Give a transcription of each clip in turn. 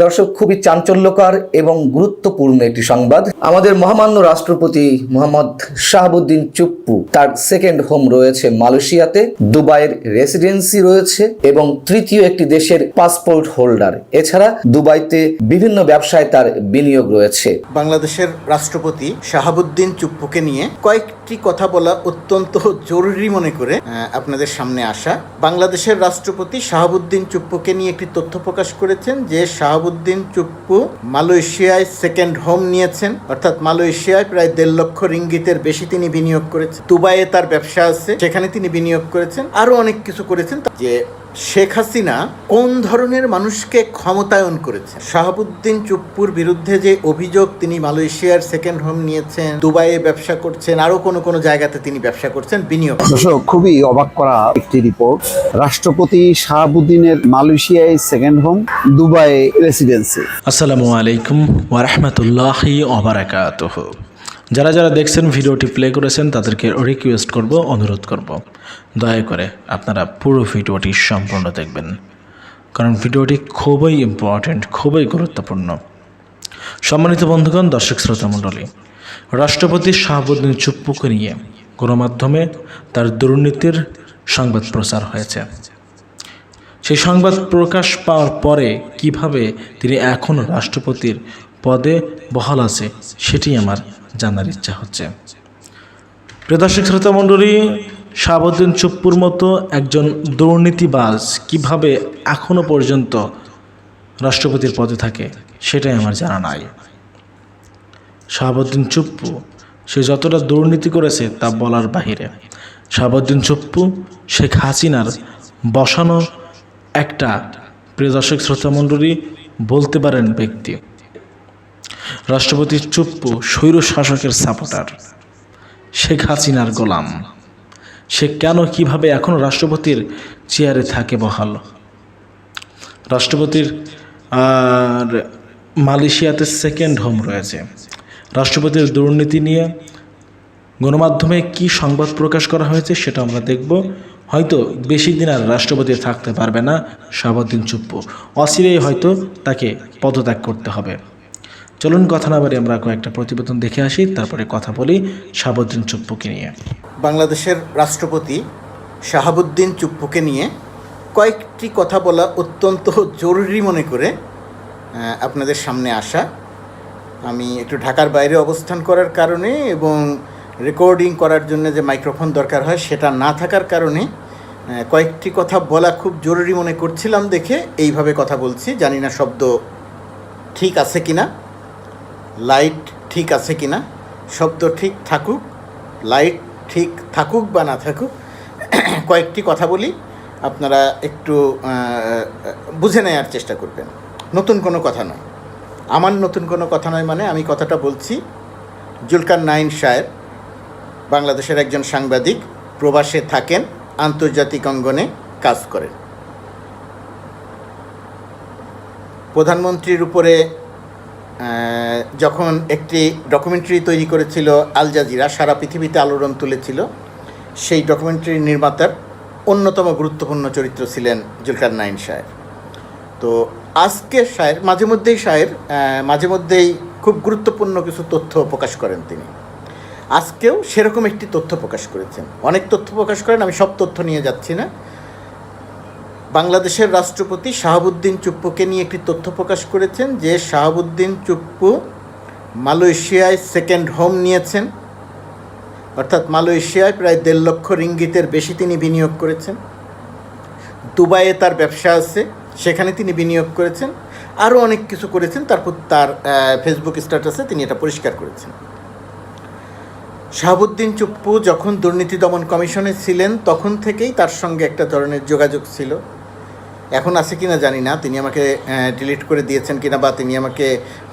দর্শক, খুবই চাঞ্চল্যকর এবং গুরুত্বপূর্ণ একটি সংবাদ। আমাদের মহামান্য রাষ্ট্রপতি মোহাম্মদ শাহাবুদ্দিন চুপ্পু তার সেকেন্ড হোম রয়েছে মালয়েশিয়াতে, দুবাইয়ের রেসিডেন্সি রয়েছে এবং তৃতীয় একটি দেশের পাসপোর্ট হোল্ডার। এছাড়া দুবাইতে বিভিন্ন ব্যবসায় তার বিনিয়োগ রয়েছে। বাংলাদেশের রাষ্ট্রপতি শাহাবুদ্দিন চুপ্পুকে নিয়ে কয়েকটি কথা বলা অত্যন্ত জরুরি মনে করে আপনাদের সামনে আসা। বাংলাদেশের রাষ্ট্রপতি শাহাবুদ্দিন চুপ্পুকে নিয়ে একটি তথ্য প্রকাশ করেছেন যে শাহাবুদ্দিন চুপ্পু মালয়েশিয়ায় সেকেন্ড হোম নিয়েছেন, অর্থাৎ মালয়েশিয়ায় প্রায় 1.5 লক্ষ রিঙ্গিতের বেশি তিনি বিনিয়োগ করেছেন। দুবাইয়ে তার ব্যবসা আছে, সেখানে তিনি বিনিয়োগ করেছেন, আরো অনেক কিছু করেছেন। যে শেখ হাসিনা কোন ধরনের মানুষকে ক্ষমতায়ন করেছেন, শাহাবুদ্দিন চুপ্পুর বিরুদ্ধে যে অভিযোগ তিনি মালয়েশিয়ার সেকেন্ড হোম নিয়েছেন, দুবাইয়ে ব্যবসা করছেন, আরো কোনো জায়গাতে তিনি ব্যবসা করছেন, বিনিয়োগ। খুবই অবাক করা একটি রিপোর্ট। রাষ্ট্রপতি শাহাবুদ্দিনের মালয়েশিয়ায় সেকেন্ড হোম, দুবাই রেসিডেন্সি। আসসালামু আলাইকুম ওয়া রাহমাতুল্লাহি ওয়া বারাকাতুহু। যারা যারা দেখছেন ভিডিওটি প্লে করেছেন তাদেরকে রিকোয়েস্ট করব, অনুরোধ করব, দয়া করে আপনারা পুরো ভিডিওটি সম্পূর্ণ দেখবেন, কারণ ভিডিওটি খুবই ইম্পর্ট্যান্ট, খুবই গুরুত্বপূর্ণ। সম্মানিত বন্ধুগণ, দর্শক শ্রোতা মণ্ডলী, রাষ্ট্রপতি শাহাবুদ্দিন চুপ্পুকে নিয়ে গণমাধ্যমে তার দুর্নীতির সংবাদ প্রচার হয়েছে। সেই সংবাদ প্রকাশ পাওয়ার পরে কিভাবে তিনি এখনও রাষ্ট্রপতির পদে বহাল আছে সেটি আমার জানার ইচ্ছা হচ্ছে। প্রিয় দর্শক শ্রোতা মণ্ডলী, শাহাবুদ্দিন চুপ্পুর মতো একজন দুর্নীতিবাজ কিভাবে এখনও পর্যন্ত রাষ্ট্রপতির পদে থাকে সেটাই আমার জানা নাই। শাহাবুদ্দিন চুপ্পু সে যতটা দুর্নীতি করেছে তা বলার বাহিরে। শাহাবুদ্দিন চুপ্পু শেখ হাসিনার বসানো একটা, প্রিয় দর্শক শ্রোতা মণ্ডলী, বলতে পারেন ব্যক্তি। রাষ্ট্রপতি চুপ্পু স্বৈর শাসকের সাপোর্টার, শেখ হাসিনার গোলাম। সে কেন কিভাবে এখনও রাষ্ট্রপতির চেয়ারে থাকে বহাল? রাষ্ট্রপতির আর মালয়েশিয়াতে সেকেন্ড হোম রয়েছে। রাষ্ট্রপতির দুর্নীতি নিয়ে গণমাধ্যমে কি সংবাদ প্রকাশ করা হয়েছে সেটা আমরা দেখব। হয়তো বেশি দিন আর রাষ্ট্রপতি থাকতে পারবে না শাহাবুদ্দিন চুপ্পু, অচিরেই হয়তো তাকে পদত্যাগ করতে হবে। চলুন কথা না বাড়ি আমরা কয়েকটা প্রতিবেদন দেখে আসি, তারপরে কথা বলি শাহাবুদ্দিন চুপ্পুকে নিয়ে। বাংলাদেশের রাষ্ট্রপতি শাহাবুদ্দিন চুপ্পুকে নিয়ে কয়েকটি কথা বলা অত্যন্ত জরুরি মনে করে আপনাদের সামনে আসা। আমি একটু ঢাকার বাইরে অবস্থান করার কারণে এবং রেকর্ডিং করার জন্য যে মাইক্রোফোন দরকার হয় সেটা না থাকার কারণে কয়েকটি কথা বলা খুব জরুরি মনে করছিলাম দেখে এইভাবে কথা বলছি। জানি না শব্দ ঠিক আছে কিনা, লাইট ঠিক আছে কিনা। শব্দ ঠিক থাকুক, লাইট ঠিক থাকুক বা না থাকুক, কয়েকটি কথা বলি, আপনারা একটু বুঝে নেওয়ার চেষ্টা করবেন। নতুন কোনো কথা নয়, আমার নতুন কোনো কথা নয়, মানে আমি কথাটা বলছি জুলকারনাইন সাহেব বাংলাদেশের একজন সাংবাদিক, প্রবাসে থাকেন, আন্তর্জাতিক অঙ্গনে কাজ করেন। প্রধানমন্ত্রীর উপরে যখন একটি ডকুমেন্টারি তৈরি করেছিল আল জাজিরা, সারা পৃথিবীতে আলোড়ন তুলেছিল, সেই ডকুমেন্টারির নির্মাতার অন্যতম গুরুত্বপূর্ণ চরিত্র ছিলেন জুলকারনাইন সাহেব। তো আজকে সাহেব মাঝে মধ্যেই খুব গুরুত্বপূর্ণ কিছু তথ্য প্রকাশ করেন তিনি। আজকেও সেরকম একটি তথ্য প্রকাশ করেছেন। অনেক তথ্য প্রকাশ করেন, আমি সব তথ্য নিয়ে যাচ্ছি না। বাংলাদেশের রাষ্ট্রপতি শাহাবুদ্দিন চুপ্পুকে নিয়ে একটি তথ্য প্রকাশ করেছেন যে শাহাবুদ্দিন চুপ্পু মালয়েশিয়ায় সেকেন্ড হোম নিয়েছেন, অর্থাৎ মালয়েশিয়ায় প্রায় 1.5 লক্ষ রিঙ্গিতের বেশি তিনি বিনিয়োগ করেছেন। দুবাইয়ে তার ব্যবসা আছে, সেখানে তিনি বিনিয়োগ করেছেন, আরও অনেক কিছু করেছেন। তারপর তার ফেসবুক স্ট্যাটাসে তিনি এটা পরিষ্কার করেছেন। শাহাবুদ্দিন চুপ্পু যখন দুর্নীতি দমন কমিশনে ছিলেন তখন থেকেই তার সঙ্গে একটা ধরনের যোগাযোগ ছিল। এখন আছে কিনা জানি না, তিনি আমাকে ডিলিট করে দিয়েছেন কিনা বা তিনি আমাকে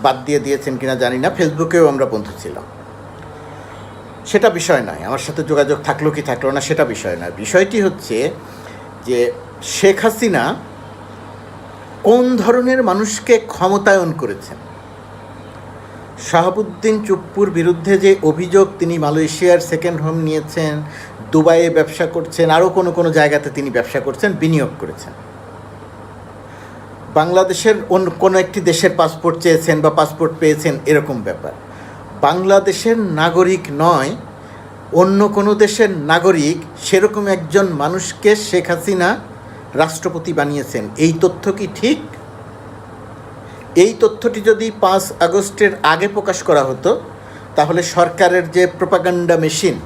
বাদ দিয়ে দিয়েছেন কিনা জানি না। ফেসবুকেও আমরা বন্ধু ছিলাম, সেটা বিষয় নয়। আমার সাথে যোগাযোগ থাকলো কি থাকলো না সেটা বিষয় নয়। বিষয়টি হচ্ছে যে শেখ হাসিনা কোন ধরনের মানুষকে ক্ষমতায়ন করেছেন। শাহাবুদ্দিন চুপ্পুর বিরুদ্ধে যে অভিযোগ তিনি মালয়েশিয়ার সেকেন্ড হোম নিয়েছেন, দুবাইয়ে ব্যবসা করছেন, আরও কোনো জায়গাতে তিনি ব্যবসা করছেন, বিনিয়োগ করেছেন। বাংলাদেশের অন্য কোনো একটি দেশের পাসপোর্ট চেয়েছেন বা পাসপোর্ট পেয়েছেন এরকম ব্যাপার। বাংলাদেশের নাগরিক নয়, অন্য কোনো দেশের নাগরিক সেরকম একজন মানুষকে শেখ হাসিনা রাষ্ট্রপতি বানিয়েছেন। এই তথ্য কি ঠিক? এই তথ্যটি যদি 5 আগস্টের আগে প্রকাশ করা হতো তাহলে সরকারের যে প্রোপাগান্ডা মেশিন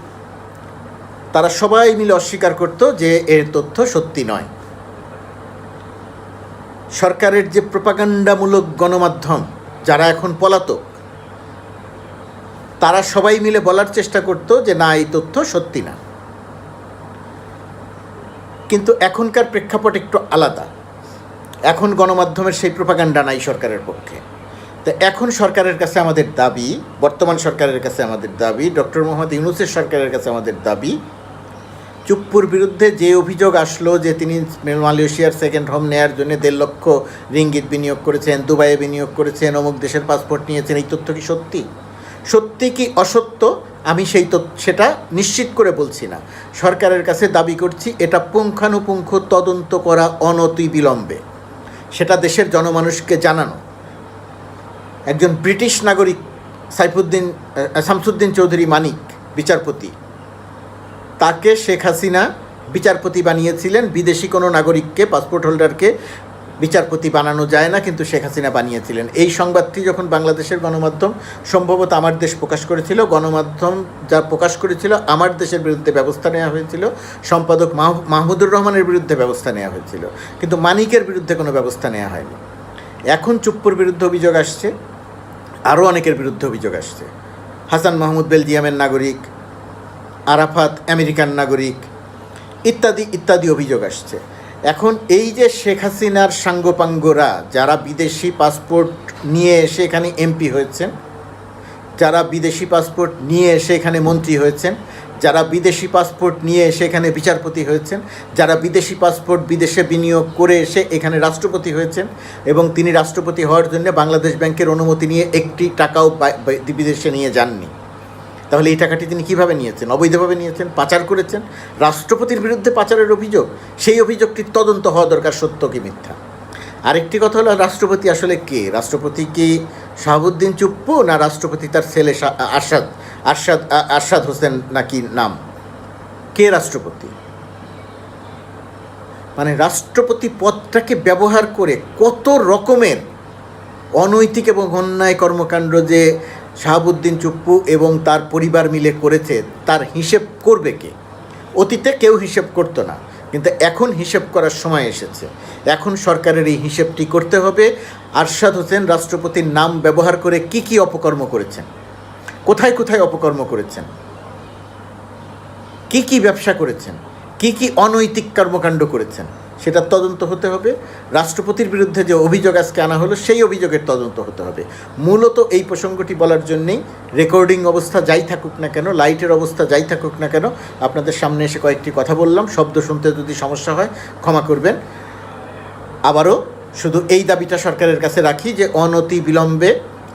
তারা সবাই মিলে অস্বীকার করত যে এর তথ্য সত্যি নয়। সরকারের যে প্রোপাগান্ডামূলক গণমাধ্যম যারা এখন পলাতক তারা সবাই মিলে বলার চেষ্টা করত যে না, এই তথ্য সত্যি না। কিন্তু এখনকার প্রেক্ষাপট একটু আলাদা। এখন গণমাধ্যমের সেই প্রোপাগান্ডা নাই সরকারের পক্ষে। তো এখন সরকারের কাছে আমাদের দাবি, বর্তমান সরকারের কাছে আমাদের দাবি, ডক্টর মোহাম্মদ ইউনূসের সরকারের কাছে আমাদের দাবি, চুপ্পুর বিরুদ্ধে যে অভিযোগ আসলো যে তিনি মালয়েশিয়ার সেকেন্ড হোম নেয়ার জন্য 1.5 লক্ষ রিঙ্গিত বিনিয়োগ করেছেন, দুবাইয়ে বিনিয়োগ করেছেন, অমুক দেশের পাসপোর্ট নিয়েছেন, এই তথ্য কি সত্যি? সত্যি কি অসত্য আমি সেটা নিশ্চিত করে বলছি না। সরকারের কাছে দাবি করছি এটা পুঙ্খানুপুঙ্খ তদন্ত করা অনতিবিলম্বে, সেটা দেশের জনমানুষকে জানানো। একজন ব্রিটিশ নাগরিক শামসুদ্দিন চৌধুরী মানিক বিচারপতি, তাকে শেখ হাসিনা বিচারপতি বানিয়েছিলেন। বিদেশি কোনো নাগরিককে, পাসপোর্ট হোল্ডারকে বিচারপতি বানানো যায় না, কিন্তু শেখ হাসিনা বানিয়েছিলেন। এই সংবাদটি যখন বাংলাদেশের গণমাধ্যম, সম্ভবত আমার দেশ প্রকাশ করেছিল, গণমাধ্যম যা প্রকাশ করেছিল, আমার দেশের বিরুদ্ধে ব্যবস্থা নেওয়া হয়েছিল, সম্পাদক মাহমুদুর রহমানের বিরুদ্ধে ব্যবস্থা নেওয়া হয়েছিল, কিন্তু মানিকের বিরুদ্ধে কোনো ব্যবস্থা নেওয়া হয়নি। এখন চুপ্পুর বিরুদ্ধে অভিযোগ আসছে, আরও অনেকের বিরুদ্ধে অভিযোগ আসছে। হাসান মাহমুদ বেলজিয়ামের নাগরিক, আরাফাত আমেরিকান নাগরিক, ইত্যাদি ইত্যাদি অভিযোগ আসছে। এখন এই যে শেখ হাসিনার সাঙ্গপাঙ্গরা যারা বিদেশি পাসপোর্ট নিয়ে এসে এখানে এমপি হয়েছেন, যারা বিদেশি পাসপোর্ট নিয়ে এসে এখানে মন্ত্রী হয়েছেন, যারা বিদেশি পাসপোর্ট নিয়ে এসে এখানে বিচারপতি হয়েছেন, যারা বিদেশি পাসপোর্ট বিদেশে বিনিয়োগ করে এসে এখানে রাষ্ট্রপতি হয়েছেন, এবং তিনি রাষ্ট্রপতি হওয়ার জন্য বাংলাদেশ ব্যাংকের অনুমতি নিয়ে একটি টাকাও বিদেশে নিয়ে যাননি, তাহলে এই টাকাটি তিনি কীভাবে নিয়েছেন? অবৈধভাবে নিয়েছেন, পাচার করেছেন। রাষ্ট্রপতির বিরুদ্ধে পাচারের অভিযোগ, সেই অভিযোগটির তদন্ত হওয়া দরকার, সত্য কি মিথ্যা। আরেকটি কথা হলো, রাষ্ট্রপতি আসলে কে? রাষ্ট্রপতি কি শাহাবুদ্দিন চুপ্পু, না রাষ্ট্রপতি তার ছেলে আরশাদ হোসেন নাকি নাম? কে রাষ্ট্রপতি? মানে রাষ্ট্রপতি পদটাকে ব্যবহার করে কত রকমের অনৈতিক এবং অন্যায় কর্মকাণ্ড যে শাহাবুদ্দিন চুপ্পু এবং তার পরিবার মিলে করেছে, তার হিসেব করবে কে? অতীতে কেউ হিসেব করতো না, কিন্তু এখন হিসেব করার সময় এসেছে। এখন সরকারের এই হিসেবটি করতে হবে। আরশাদ হোসেন রাষ্ট্রপতির নাম ব্যবহার করে কি কি অপকর্ম করেছেন, কোথায় কোথায় অপকর্ম করেছেন, কি কি ব্যবসা করেছেন, কি কি অনৈতিক কর্মকাণ্ড করেছেন, সেটা তদন্ত হতে হবে। রাষ্ট্রপতির বিরুদ্ধে যে অভিযোগ আজকে আনা হলো, সেই অভিযোগের তদন্ত হতে হবে। মূলত এই প্রসঙ্গটি বলার জন্যেই রেকর্ডিং অবস্থা যাই থাকুক না কেন, লাইটের অবস্থা যাই থাকুক না কেন, আপনাদের সামনে এসে কয়েকটি কথা বললাম। শব্দ শুনতে যদি সমস্যা হয় ক্ষমা করবেন। আবারও শুধু এই দাবিটা সরকারের কাছে রাখি যে অনতি বিলম্বে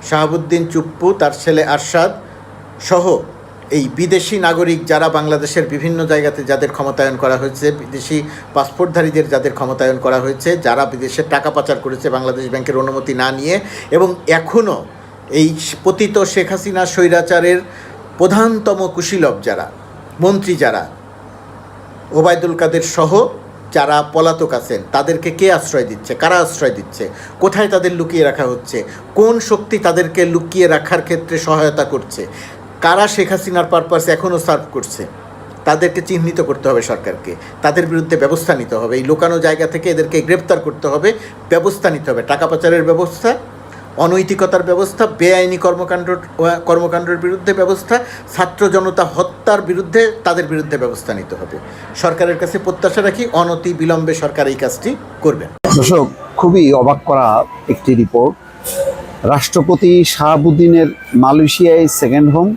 শাহাবুদ্দিন চুপ্পু, তার ছেলে আরশাদ সহ এই বিদেশি নাগরিক যারা বাংলাদেশের বিভিন্ন জায়গাতে যাদের ক্ষমতায়ন করা হয়েছে, বিদেশি পাসপোর্টধারীদের যাদের ক্ষমতায়ন করা হয়েছে, যারা বিদেশে টাকা পাচার করেছে বাংলাদেশ ব্যাংকের অনুমতি না নিয়ে, এবং এখনও এই পতিত শেখ হাসিনা স্বৈরাচারের প্রধানতম কুশীলব যারা, মন্ত্রী যারা, ওবায়দুল কাদের সহ যারা পলাতক আছেন, তাদেরকে কে আশ্রয় দিচ্ছে, কারা আশ্রয় দিচ্ছে, কোথায় তাদের লুকিয়ে রাখা হচ্ছে, কোন শক্তি তাদেরকে লুকিয়ে রাখার ক্ষেত্রে সহায়তা করছে, কারা শেখ হাসিনার পারপাসে এখনও সার্ভ করছে, তাদেরকে চিহ্নিত করতে হবে সরকারকে। তাদের বিরুদ্ধে ব্যবস্থা নিতে হবে। এই লুকানো জায়গা থেকে এদেরকে গ্রেপ্তার করতে হবে, ব্যবস্থা নিতে হবে। টাকা পাচারের ব্যবস্থা, অনৈতিকতার ব্যবস্থা, বেআইনি কর্মকাণ্ডের বিরুদ্ধে ব্যবস্থা, ছাত্র জনতা হত্যার বিরুদ্ধে তাদের বিরুদ্ধে ব্যবস্থা নিতে হবে। সরকারের কাছে প্রত্যাশা রাখি অনতি বিলম্বে সরকার এই কাজটি করবেন। দর্শক, খুবই অবাক করা একটি রিপোর্ট। রাষ্ট্রপতি শাহাবুদ্দিনের মালয়েশিয়ায় সেকেন্ড হোম,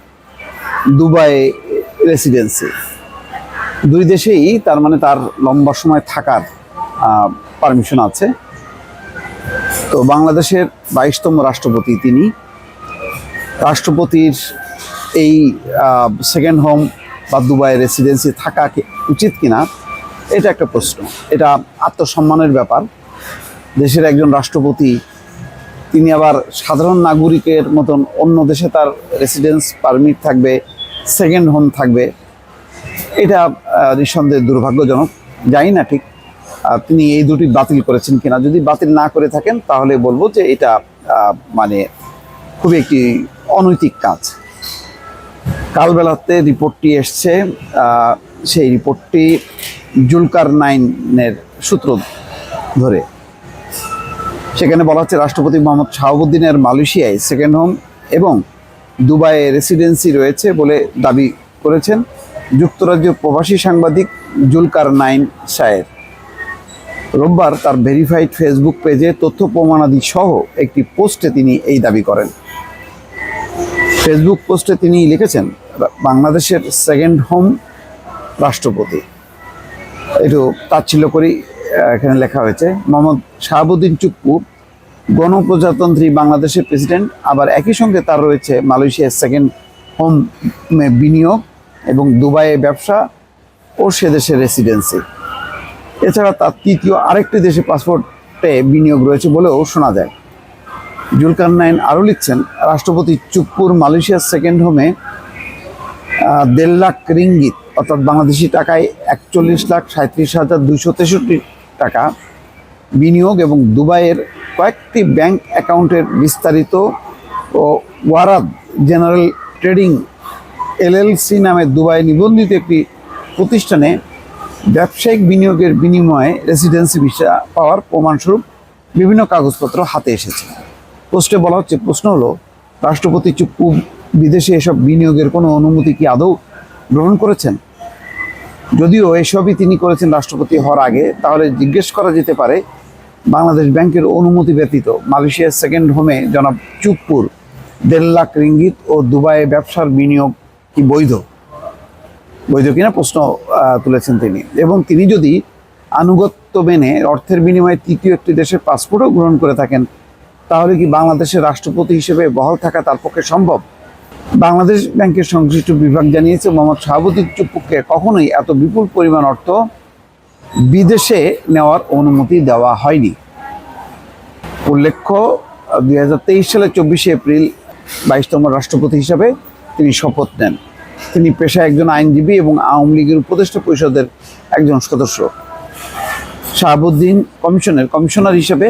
দুবাই রেসিডেন্সি, দুই দেশেই তার মানে তার লম্বা সময় থাকার পারমিশন আছে। তো বাংলাদেশের 22তম রাষ্ট্রপতি তিনি। রাষ্ট্রপতির এই সেকেন্ড হোম বা দুবাই রেসিডেন্সি থাকা উচিত কিনা, এটা একটা প্রশ্ন। এটা আত্মসম্মানের ব্যাপার। দেশের একজন রাষ্ট্রপতি, তিনি আবার সাধারণ নাগরিকের মতন অন্য দেশে তার রেসিডেন্স পারমিট থাকবে, সেকেন্ড হোম থাকবে, এটা নিঃসন্দেহে দুর্ভাগ্যজনক। জানি না ঠিক তিনি এই দুটি বাতিল করেছেন কিনা। যদি বাতিল না করে থাকেন তাহলে বলবো যে এটা মানে খুবই একটি অনৈতিক কাজ। কালবেলাতে রিপোর্টটি এসছে, সেই রিপোর্টটি জুলকারনাইনের সূত্র ধরে। সেখানে বলা হচ্ছে রাষ্ট্রপতি মোহাম্মদ শাহাবুদ্দিনের মালয়েশিয়ায় সেকেন্ড হোম এবং দুবাইয়ে রেসিডেন্সি রয়েছে বলে দাবি করেছেন যুক্তরাজ্য প্রবাসী সাংবাদিক জুলকারনাইন শায়ের। রোববার তার ভেরিফাইড ফেসবুক পেজে তথ্য প্রমাণাদি সহ একটি পোস্টে তিনি এই দাবি করেন। ফেসবুক পোস্টে তিনি লিখেছেন, বাংলাদেশের সেকেন্ড হোম রাষ্ট্রপতি। একটু তাচ্ছিল্য করেই এখানে লেখা হয়েছে, মোহাম্মদ শাহাবুদ্দিন চুপ্পু গণপ্রজাতন্ত্রী বাংলাদেশের প্রেসিডেন্ট, আবার একই সঙ্গে তার রয়েছে মালয়েশিয়ার সেকেন্ড হোমে বিনিয়োগ এবং দুবাইয়ে ব্যবসা ও সে দেশের রেসিডেন্সি। এছাড়া তার তৃতীয় আরেকটি দেশে পাসপোর্টে বিনিয়োগ রয়েছে বলেও শোনা যায়। জুলকারনাইন আরও লিখছেন, রাষ্ট্রপতি চুপ্পুর মালয়েশিয়ার সেকেন্ড হোমে 1.5 লাখ রিঙ্গিত অর্থাৎ বাংলাদেশি টাকায় 41,37,263 টাকা বিনিয়োগ এবং দুবাইয়ের কয়েকটি ব্যাংক অ্যাকাউন্টের বিস্তারিত ও ওয়ারাদ জেনারেল ট্রেডিং এলএলসি নামে দুবাই নিবন্ধিত একটি প্রতিষ্ঠানে ব্যবসায়িক বিনিয়োগের বিনিময়ে রেসিডেন্সি ভিসা পাওয়ার প্রমাণস্বরূপ বিভিন্ন কাগজপত্র হাতে এসেছে। পোস্টে বলা হচ্ছে, প্রশ্ন হলো, রাষ্ট্রপতি চুপ্পু বিদেশে এসব বিনিয়োগের কোনো অনুমতি কি আদৌ গ্রহণ করেছেন? যদিও এসবই তিনি করেছেন রাষ্ট্রপতি হওয়ার আগে, তাহলে জিজ্ঞেস করা যেতে পারে বাংলাদেশ ব্যাংকের অনুমতি ব্যতীত মালয়েশিয়ার সেকেন্ড হোমে জনাব চুপ্পুর 1.5 লাখ রিঙ্গিত ও দুবাইয়ে ব্যবসার বিনিয়োগ কি বৈধ কিনা প্রশ্ন তুলেছেন তিনি। এবং তিনি যদি আনুগত্য মেনে অর্থের বিনিময়ে তৃতীয় একটি দেশের পাসপোর্টও গ্রহণ করে থাকেন, তাহলে কি বাংলাদেশের রাষ্ট্রপতি হিসেবে বহাল থাকা তার পক্ষে সম্ভব? বাংলাদেশ ব্যাংকের সংশ্লিষ্ট বিভাগ জানিয়েছে, মোহাম্মদ শাহাবুদ্দিন চুপ্পুকে কখনোই এত বিপুল পরিমাণ অর্থ বিদেশে নেওয়ার অনুমতি দেওয়া হয়নি। উল্লেখ্য, 2023 সালের 24শে এপ্রিল 22তম রাষ্ট্রপতি হিসাবে তিনি শপথ নেন। তিনি পেশায় একজন আইনজীবী এবং আওয়ামী লীগের উপদেষ্টা পরিষদের একজন সদস্য। শাহাবুদ্দিন কমিশনার হিসেবে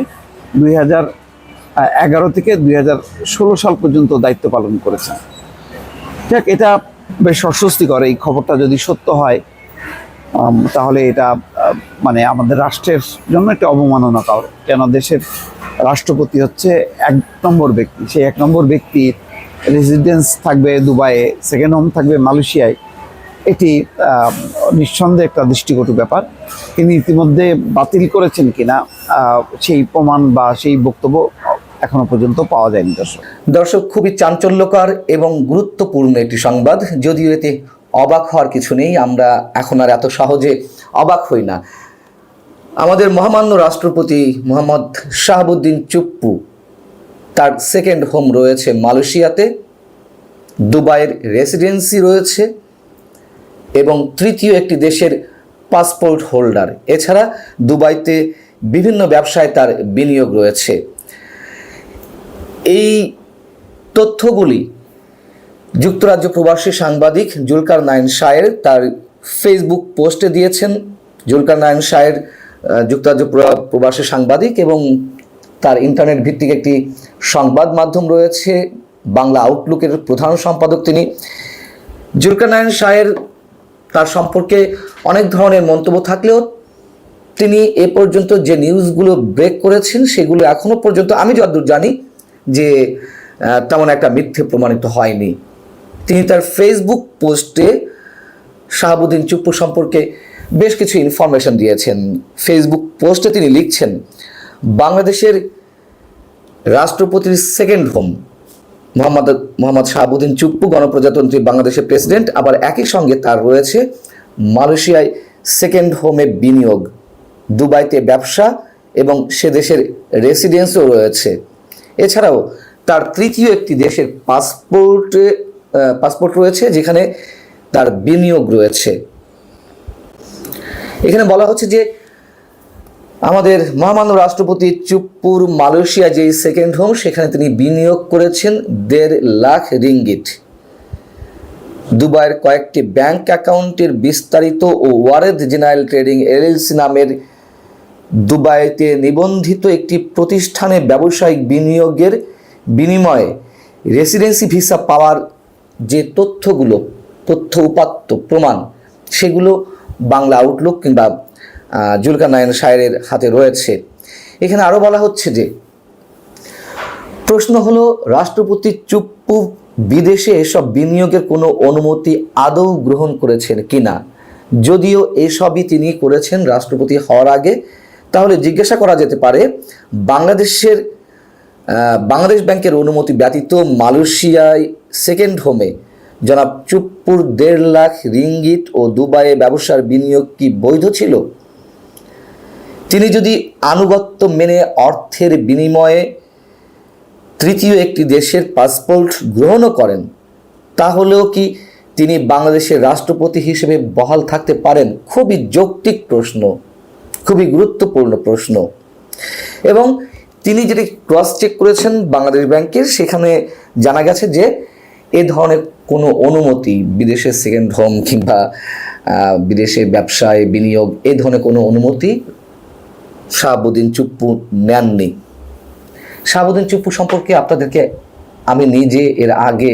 2011 থেকে 2016 সাল পর্যন্ত দায়িত্ব পালন করেছেন। ঠিক, এটা বেশ অস্বস্তিকর। এই খবরটা যদি সত্য হয় তাহলে এটা মানে আমাদের রাষ্ট্রের জন্য একটা অবমাননা। কেন দেশের রাষ্ট্রপতি হচ্ছে 1 নম্বর ব্যক্তি, সেই 1 নম্বর ব্যক্তির রেসিডেন্স থাকবে দুবাইয়ে, সেকেন্ড হোম থাকবে মালয়েশিয়ায়। এটি নিঃসন্দেহে একটা দৃষ্টিকটু ব্যাপার। তিনি ইতিমধ্যে বাতিল করেছেন কিনা সেই প্রমাণ বা সেই বক্তব্য এখনো পর্যন্ত পাওয়া যায়নি। দর্শক, খুবই চাঞ্চল্যকর এবং গুরুত্বপূর্ণ একটি সংবাদ। যদিও এতে অবাক হওয়ার কিছু নেই, আমরা এখন আর এত সহজে অবাক হই না। আমাদের মহামান্য রাষ্ট্রপতি মোহাম্মদ শাহাবুদ্দিন চুপ্পু, তার সেকেন্ড হোম রয়েছে মালয়েশিয়াতে, দুবাইয়ের রেসিডেন্সি রয়েছে এবং তৃতীয় একটি দেশের পাসপোর্ট হোল্ডার। এছাড়া দুবাইতে বিভিন্ন ব্যবসায় তার বিনিয়োগ রয়েছে। এই তথ্যগুলি যুক্তরাজ্য প্রবাসী সাংবাদিক জুলকারনাইন শায়ের তার ফেসবুক পোস্টে দিয়েছেন। জুলকারনাইন শায়ের যুক্তরাজ্য প্রবাসী সাংবাদিক এবং তার ইন্টারনেট ভিত্তিক একটি সংবাদ মাধ্যম রয়েছে, বাংলা আউটলুকের প্রধান সম্পাদক তিনি। জুলকারনাইন শায়ের, তার সম্পর্কে অনেক ধরনের মন্তব্য থাকলেও তিনি এ পর্যন্ত যে নিউজগুলো ব্রেক করেছেন সেগুলো এখনো পর্যন্ত আমি যতদূর জানি যে তেমন একটা মিথ্যে প্রমাণিত হয়নি। তিনি তার ফেসবুক পোস্টে শাহাবুদ্দিন চুপ্পু সম্পর্কে বেশ কিছু ইনফরমেশন দিয়েছেন। ফেসবুক পোস্টে তিনি লিখছেন, বাংলাদেশের রাষ্ট্রপতির সেকেন্ড হোম মোহাম্মদ শাহাবুদ্দিন চুপ্পু গণপ্রজাতন্ত্রী বাংলাদেশের প্রেসিডেন্ট, আবার একই সঙ্গে তার রয়েছে মালয়েশিয়ায় সেকেন্ড হোমে বিনিয়োগ, দুবাইতে ব্যবসা এবং সে দেশের রেসিডেন্সও রয়েছে। এছাড়াও তার তৃতীয় একটি দেশের পাসপোর্ট রয়েছে যেখানে তার বিনিয়োগ রয়েছে। এখানে বলা হচ্ছে যে আমাদের মহামান্য রাষ্ট্রপতি চুপ্পুর মালয়েশিয়া যেই সেকেন্ড হোম, সেখানে তিনি বিনিয়োগ করেছেন 1.5 লাখ রিঙ্গিট। দুবাইয়ের কয়েকটি ব্যাংক অ্যাকাউন্টের বিস্তারিত ও ওয়ারেদ জেনারেল ট্রেডিং এলএলসি নামের দুবাইতে নিবন্ধিত একটি প্রতিষ্ঠানে ব্যবসায়িক বিনিয়োগের বিনিময়ে রেসিডেন্সি ভিসা পাওয়ার যে তথ্য উপাত্ত প্রমাণ, সেগুলো বাংলা আউটলুক কিংবা জুলকারনাইন সাহেরের হাতে রয়েছে। এখানে আরও বলা হচ্ছে যে প্রশ্ন হলো, রাষ্ট্রপতি চুপ্পু বিদেশে এসব বিনিয়োগের কোনো অনুমতি আদৌ গ্রহণ করেছেন কিনা। যদিও এসবই তিনি করেছেন রাষ্ট্রপতি হওয়ার আগে, তাহলে জিজ্ঞাসা করা যেতে পারে বাংলাদেশ ব্যাংকের অনুমতি ব্যতীত মালয়েশিয়ায় সেকেন্ড হোমে জনাব চুপ্পুর 1.5 লাখ রিঙ্গিট ও দুবাইয়ে ব্যবসার বিনিয়োগ কি বৈধ ছিল? তিনি যদি আনুগত্য মেনে অর্থের বিনিময়ে তৃতীয় একটি দেশের পাসপোর্ট গ্রহণও করেন, তাহলেও কি তিনি বাংলাদেশের রাষ্ট্রপতি হিসেবে বহাল থাকতে পারেন? খুবই যৌক্তিক প্রশ্ন, খুবই গুরুত্বপূর্ণ প্রশ্ন। এবং তিনি যেটি ক্রস চেক করেছেন বাংলাদেশ ব্যাংকের, সেখানে জানা গেছে যে এ ধরনের কোনো অনুমতি বিদেশে সেকেন্ড হোম কিংবা বিদেশে ব্যবসায় বিনিয়োগ, এ ধরনের কোনো অনুমতি শাহাবুদ্দিন চুপ্পু নেননি। শাহাবুদ্দিন চুপ্পু সম্পর্কে আপনাদেরকে আমি নিজে এর আগে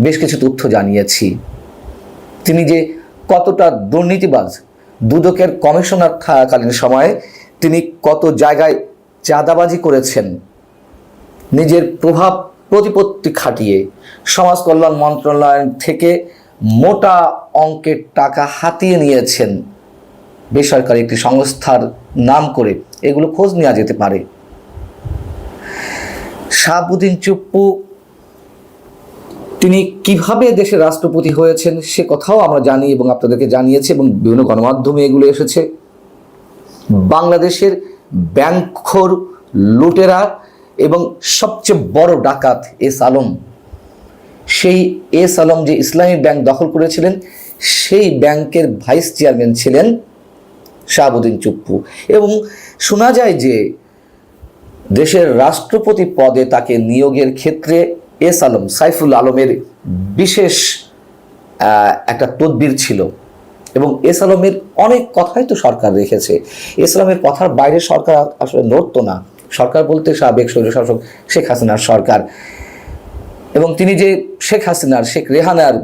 বেশ কিছু তথ্য জানিয়েছি। তিনি যে কতটা দুর্নীতিবাজ, দুদকের কমিশনার থাকাকালীন সময়ে তিনি কত জায়গায় চাঁদাবাজি করেছেন, নিজের প্রভাব প্রতিপত্তি খাটিয়ে সমাজ কল্যাণ মন্ত্রণালয় থেকে মোটা অঙ্কের টাকা হাতিয়ে নিয়েছেন বেসরকারি একটি সংস্থার নাম করে, এগুলো খোঁজ নেওয়া যেতে পারে। শাহাবুদ্দিন চুপ্পু তিনি কিভাবে দেশের রাষ্ট্রপতি হয়েছেন সে কথাও আমরা জানি এবং আপনাদেরকে জানিয়েছি, এবং বিভিন্ন গণমাধ্যমে এগুলো এসেছে। বাংলাদেশের ব্যাংকখোর, লুটেরা এবং সবচেয়ে বড় ডাকাত এস আলম, সেই এস আলম যে ইসলামী ব্যাংক দখল করেছিলেন, সেই ব্যাংকের ভাইস চেয়ারম্যান ছিলেন শাহাবুদ্দিন চুপ্পু। এবং শোনা যায় যে দেশের রাষ্ট্রপতি পদে তাকে নিয়োগের ক্ষেত্রে এস আলম, সাইফুল আলমের বিশেষ একটা তদবির ছিল, এবং এস আলমের অনেক কথাই তো সরকার রেখেছে। এস আলমের কথার বাইরে সরকার আসলে নড়তো না। সরকার বলতে সাবেক স্বৈরশাসক শেখ হাসিনার সরকার, এবং তিনি যে শেখ রেহানার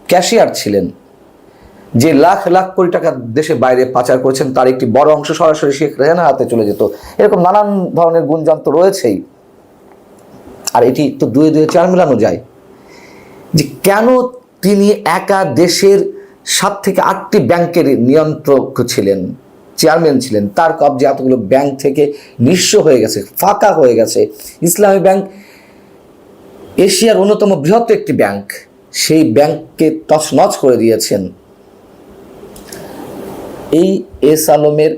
ক্যাশিয়ার ছিলেন, যে লাখ লাখ কোটি টাকা দেশের বাইরে পাচার করেছেন, তার একটি বড় অংশ সরাসরি শেখ রেহানার হাতে চলে যেত। এরকম নানান ধরনের গুঞ্জন তো রয়েছেই। আর এটি তো দুয়ে দুয়ে চার মেলানো যায় যে কেন তিনি একা দেশের 7 থেকে 8টি ব্যাংকের নিয়ন্ত্রক ছিলেন, চেয়ারম্যান ছিলেন। তার কবজে এতগুলো ব্যাংক থেকে নিঃস্ব হয়ে গেছে, ফাঁকা হয়ে গেছে। ইসলামী ব্যাংক এশিয়ার অন্যতম বৃহৎ একটি ব্যাংক, সেই ব্যাংককে তছনছ করে দিয়েছেন। এই এস আলমের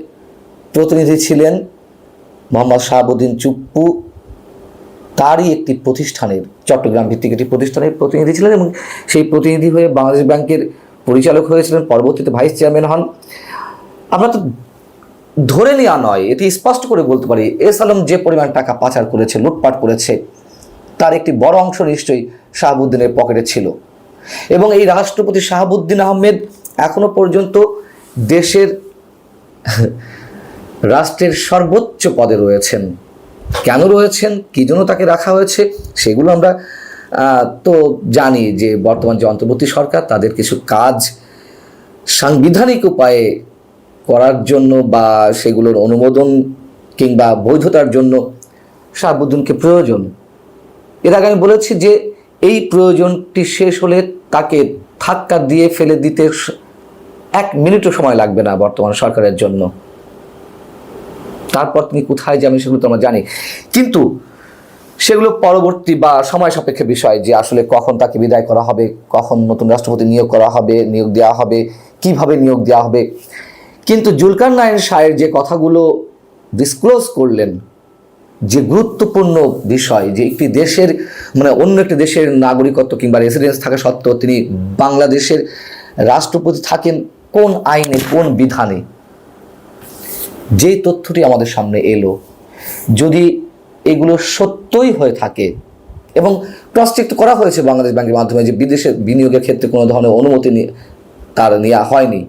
প্রতিনিধি ছিলেন মোহাম্মদ শাহাবুদ্দিন চুপ্পু, তারই একটি প্রতিষ্ঠানের, চট্টগ্রাম ভিত্তিক একটি প্রতিষ্ঠানের প্রতিনিধি ছিলেন, এবং সেই প্রতিনিধি হয়ে বাংলাদেশ ব্যাংকের পরিচালক হয়েছিলেন, পরবর্তীতে ভাইস চেয়ারম্যান হন। আমরা তো ধরে নেওয়া নয়, এটি স্পষ্ট করে বলতে পারি এস আলম যে পরিমাণ টাকা পাচার করেছে, লুটপাট করেছে, তার একটি বড় অংশ নিশ্চয়ই শাহাবুদ্দিনের পকেটে ছিল। এবং এই রাষ্ট্রপতি শাহাবুদ্দিন আহমেদ এখনো পর্যন্ত দেশের রাষ্ট্রের সর্বোচ্চ পদে রয়েছেন। কেন রয়েছেন, কী জন্য তাকে রাখা হয়েছে, সেগুলো আমরা তো জানি যে বর্তমান যে অন্তর্বর্তী সরকার, তাদের কিছু কাজ সাংবিধানিক উপায়ে করার জন্য বা সেগুলোর অনুমোদন কিংবা বৈধতার জন্য শাহাবুদ্দিনকে প্রয়োজন। এর আগে আমি বলেছি যে এই প্রয়োজনটি শেষ হলে তাকে ধাক্কা দিয়ে ফেলে দিতে 1 মিনিটও সময় লাগবে না বর্তমান সরকারের জন্য। তারপর তিনি কোথায় যাবেন সেগুলো তো আমরা জানি, কিন্তু সেগুলো পরবর্তী বা সময় সাপেক্ষ বিষয়, যে আসলে কখন তাকে বিদায় করা হবে, কখন নতুন রাষ্ট্রপতি নিয়োগ করা হবে, নিয়োগ দেওয়া হবে, কিভাবে নিয়োগ দেওয়া হবে। কিন্তু জুলকারনাইন সাহেব যে কথাগুলো ডিসক্লোজ করলেন, যে গুরুত্বপূর্ণ বিষয়, যে একটি দেশের অন্য একটি দেশের নাগরিকত্ব কিংবা রেসিডেন্স থাকা সত্ত্বেও তিনি বাংলাদেশের রাষ্ট্রপতি থাকেন কোন আইনে, কোন বিধানে, যেই তথ্যটি আমাদের সামনে এলো, যদি এগুলো সত্যই হয়ে থাকে এবং ক্রস চেক করা হয়েছে বাংলাদেশ ব্যাংকের মাধ্যমে যে বিদেশে বিনিয়োগের ক্ষেত্রে কোনো ধরনের অনুমতি তার নেওয়া হয়নি,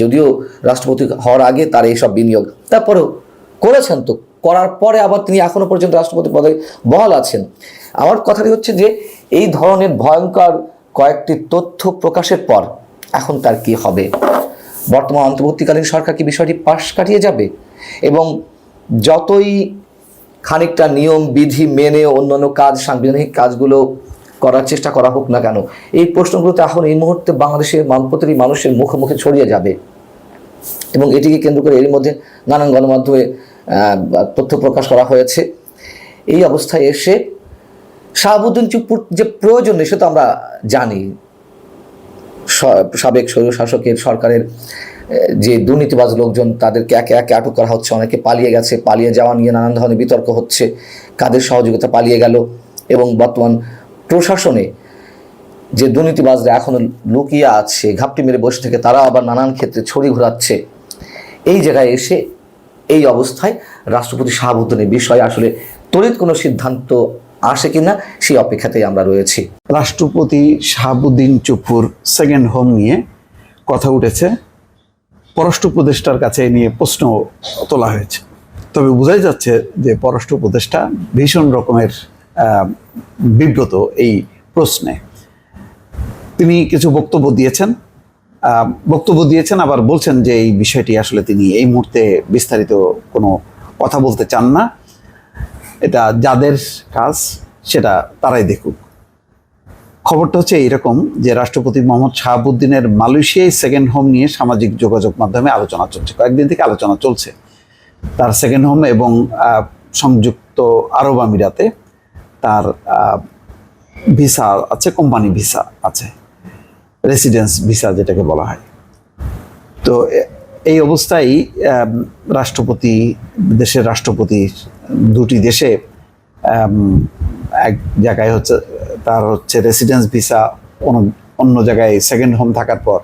যদিও রাষ্ট্রপতি হওয়ার আগে তার এইসব বিনিয়োগ, তারপরেও করেছেন, তো করার পরে আবার তিনি এখনো পর্যন্ত রাষ্ট্রপতি পদে বহাল আছেন। আমার কথাটি হচ্ছে যে এই ধরনের ভয়ঙ্কর কয়েকটি তথ্য প্রকাশের পর এখন তার কি হবে? বর্তমান অন্তর্বর্তীকালীন সরকার কি বিষয়টি পাশ কাটিয়ে যাবে এবং যতই খানিকটা নিয়ম বিধি মেনে অন্যান্য কাজ, সাংবিধানিক কাজগুলো করার চেষ্টা করা হোক না কেন, এই প্রশ্নগুলো তো এখন এই মুহূর্তে বাংলাদেশের প্রতিটি মানুষের মুখে মুখে ছড়িয়ে যাবে এবং এটিকে কেন্দ্র করে এর মধ্যে নানান গণমাধ্যমে তথ্য প্রকাশ করা হয়েছে। এই অবস্থায় এসে শাহাবুদ্দিন চুপ্পুর যে প্রয়োজন নেই সেটা আমরা জানি। সাবেক স্বৈরশাসকের সরকারের যে দুর্নীতিবাজ লোকজন, তাদেরকে একে একে আটক করা হচ্ছে, অনেকে পালিয়ে গেছে, পালিয়ে যাওয়া নিয়ে নানান ধরনের বিতর্ক হচ্ছে, কাদের সহযোগিতা পালিয়ে গেল, এবং বর্তমান প্রশাসনে যে দুর্নীতিবাজরা এখনো লুকিয়ে আছে, ঘাপটি মেরে বসে থেকে তারা আবার নানান ক্ষেত্রে ছড়ি ঘোরাচ্ছে। এই জায়গায় এসে এই অবস্থায় রাষ্ট্রপতি শাহাবুদ্দিনের বিষয়ে আসলে তড়িৎ কোনো সিদ্ধান্ত আসে কিনা সেই অপেক্ষাতেই আমরা রয়েছি। রাষ্ট্রপতি শাহাবুদ্দিন চুপ্পুর সেকেন্ড হোম নিয়ে কথা উঠেছে, পররাষ্ট্র উপদেষ্টার কাছে এ নিয়ে প্রশ্ন তোলা হয়েছে। তবে বোঝাই যাচ্ছে যে পররাষ্ট্র উপদেষ্টা ভীষণ রকমের বিব্রত এই প্রশ্নে। তিনি কিছু বক্তব্য দিয়েছেন, আবার বলছেন যে এই বিষয়টি আসলে তিনি এই মুহূর্তে বিস্তারিত কোনো কথা বলতে চান না। এটা যাদের কাজ সেটা তারাই দেখুক। খবরটা হচ্ছে এইরকম যে রাষ্ট্রপতি মোহাম্মদ শাহাবুদ্দিনের মালয়েশিয়ায় সেকেন্ড হোম নিয়ে সামাজিক যোগাযোগ মাধ্যমে আলোচনা চলছে, কয়েকদিন থেকে আলোচনা চলছে। তার সেকেন্ড হোম এবং সংযুক্ত আরব আমিরাতে তার ভিসা আছে, কোম্পানি ভিসা আছে, রেসিডেন্স ভিসা যেটাকে বলা হয়। তো এই অবস্থায় দেশের রাষ্ট্রপতি দুটি দেশে এক জায়গায় তার রেসিডেন্স ভিসা, অন্য জায়গায় সেকেন্ড হোম থাকার পর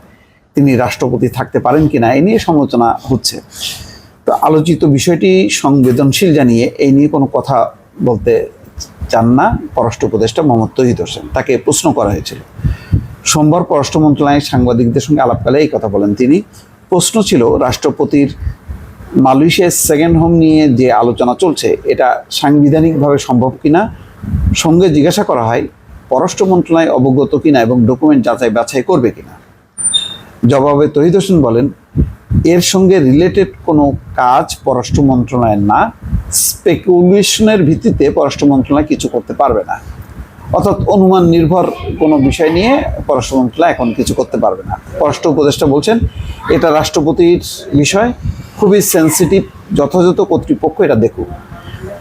তিনি রাষ্ট্রপতি থাকতে পারেন কিনা এই নিয়ে সমালোচনা হচ্ছে। তো আলোচিত বিষয়টি সংবেদনশীল জানিয়ে এই নিয়ে কোনো কথা বলতে চান না পররাষ্ট্র উপদেষ্টা মোহাম্মদ তৌহিদ হোসেন। তাকে প্রশ্ন করা হয়েছিল সোমবার পররাষ্ট্র মন্ত্রণালয়ের সাংবাদিকদের সঙ্গে আলাপকালে এই কথা বলেন তিনি। প্রশ্ন ছিল, রাষ্ট্রপতির মালয়েশিয়ার সেকেন্ড হোম নিয়ে যে আলোচনা চলছে এটা সাংবিধানিকভাবে সম্ভব কিনা। সঙ্গে জিজ্ঞাসা করা হয় পররাষ্ট্র মন্ত্রণালয় অবগত কিনা এবং ডকুমেন্ট যাচাই বাছাই করবে কিনা। জবাবে তৌহিদ হোসেন বলেন, এর সঙ্গে রিলেটেড কোনো কাজ পররাষ্ট্র মন্ত্রণালয়ের না, স্পেকুলেশনের ভিত্তিতে পররাষ্ট্র মন্ত্রণালয় কিছু করতে পারবে না। অর্থাৎ অনুমান নির্ভর কোনো বিষয় নিয়ে পররাষ্ট্র মন্ত্রণালয় এখন কিছু করতে পারবে না। পররাষ্ট্র উপদেষ্টা বলছেন এটা রাষ্ট্রপতির বিষয়, খুবই সেন্সিটিভ, যথাযথ কর্তৃপক্ষ এটা দেখুক।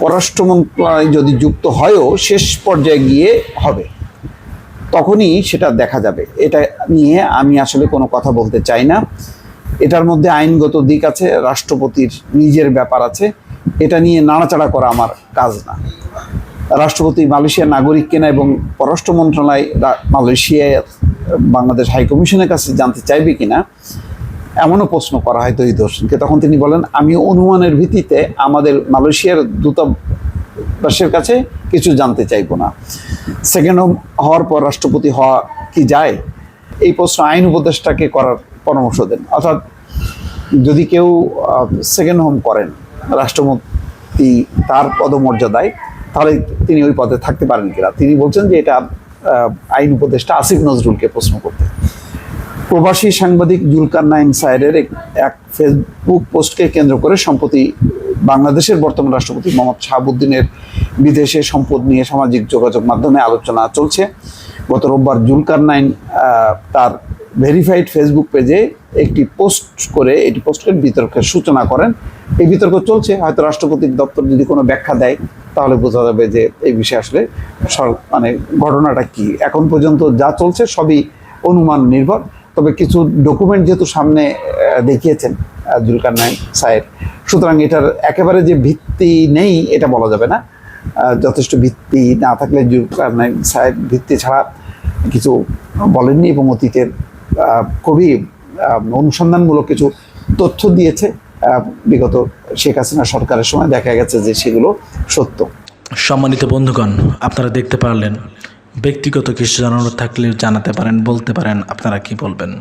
পররাষ্ট্র মন্ত্রণালয় যদি যুক্ত হয়ও শেষ পর্যায়ে গিয়ে হবে, তখনই সেটা দেখা যাবে। এটা নিয়ে আমি আসলে কোনো কথা বলতে চাই না। এটার মধ্যে আইনগত দিক আছে, রাষ্ট্রপতির নিজের ব্যাপার আছে, এটা নিয়ে নাড়াচাড়া করা আমার কাজ না। রাষ্ট্রপতি মালয়েশিয়ার নাগরিক কিনা এবং পররাষ্ট্র মন্ত্রণালয় মালয়েশিয়ার বাংলাদেশ হাইকমিশনের কাছে জানতে চাইবে কিনা এমনও প্রশ্ন করা হয় তৌহিদ হোসেনকে। তখন তিনি বলেন, আমি অনুমানের ভিত্তিতে আমাদের মালয়েশিয়ার দূতাবাসের কাছে কিছু জানতে চাইব না। সেকেন্ড হোম হওয়ার পর রাষ্ট্রপতি হওয়া কি যায়, এই প্রশ্ন আইন উপদেষ্টাকে করার পরামর্শ দেন। অর্থাৎ যদি কেউ সেকেন্ড হোম করেন রাষ্ট্রপতি তার পদমর্যাদায়, তাহলে তিনি ওই পদে থাকতে পারেন কিনা। তিনি বলছেন যে এটা আইন উপদেষ্টা আসিফ নজরুলকে প্রশ্ন করতে। প্রবাসী সাংবাদিক জুলকারনাইন সায়েরের এক ফেসবুক পোস্টকে কেন্দ্র করে সম্প্রতি বাংলাদেশের বর্তমান রাষ্ট্রপতি মোহাম্মদ শাহাবুদ্দিনের বিদেশে সম্পদ নিয়ে সামাজিক যোগাযোগ মাধ্যমে আলোচনা চলছে। গত রোববার জুলকারনাইন তার ভেরিফাইড ফেসবুক পেজে একটি পোস্ট করে বিতর্কের সূচনা করেন। এই বিতর্ক চলছে, হয়তো রাষ্ট্রপতির দপ্তর যদি কোনো ব্যাখ্যা দেয় তাহলে বোঝা যাবে যে এই বিষয়ে আসলে ঘটনাটা কি। এখন পর্যন্ত যা চলছে সবই অনুমান নির্ভর। তবে কিছু ডকুমেন্ট যেহেতু সামনে দেখিয়েছেন জুলকারনাইন সায়ের, সুতরাং এটার একেবারে যে ভিত্তি নেই এটা বলা যাবে না। যথেষ্ট ভিত্তি না থাকলে জুলকারনাইন সায়ের ভিত্তি ছাড়া কিছু বলেননি এবং অতীতের খুবই অনুসন্ধানমূলক কিছু তথ্য দিয়েছে। বিগত শেখ হাসিনা সরকারের সময় দেখা গেছে যে সেগুলো সত্য। সম্মানিত বন্ধুগণ, আপনারা দেখতে পারলেন। ব্যক্তিগত কিছু জানানোর থাকলে জানাতে পারেন, বলতে পারেন, আপনারা কি বলবেন।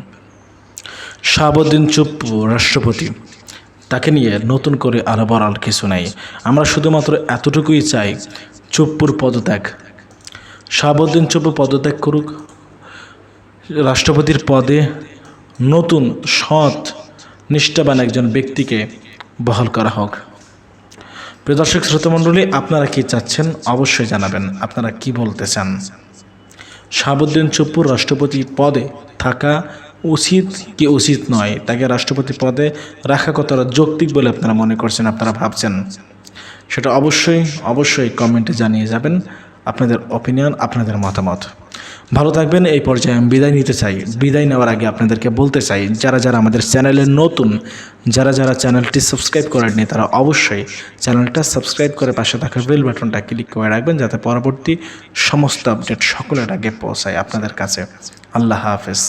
শাহাবুদ্দিন চুপ্পু রাষ্ট্রপতি, তাকে নিয়ে নতুন করে আরও বলার কিছু নাই। আমরা শুধুমাত্র এতটুকুই চাই, চুপ্পুর পদত্যাগ। শাহাবুদ্দিন চুপ্পু পদত্যাগ করুক, রাষ্ট্রপতির পদে নতুন সৎ নিষ্ঠাবান একজন ব্যক্তিকে বহাল করা হোক। প্রিয় দর্শক শ্রোতমণ্ডলী, আপনারা কি চাচ্ছেন অবশ্যই জানাবেন। আপনারা কি বলতে চান? শাহাবুদ্দিন চুপ্পুর রাষ্ট্রপতি পদে থাকা উচিত কি উচিত নয়? তাকে রাষ্ট্রপতি পদে রাখা কতটা যৌক্তিক বলে আপনারা মনে করছেন, আপনারা ভাবছেন? সেটা অবশ্যই কমেন্টে জানিয়ে যাবেন আপনাদের অপিনিয়ন, আপনাদের মতামত। ভালো থাকবেন। এই পর্যায়ে আমি বিদায় নিতে চাই। বিদায় নেওয়ার আগে আপনাদেরকে বলতে চাই, যারা আমাদের চ্যানেলে নতুন, যারা চ্যানেলটি সাবস্ক্রাইব করেননি, তারা অবশ্যই চ্যানেলটা সাবস্ক্রাইব করে পাশে থাকা বেল বাটনটা ক্লিক করে রাখবেন, যাতে পরবর্তী সমস্ত আপডেট সকলের আগে পৌঁছায় আপনাদের কাছে। আল্লাহ হাফেজ।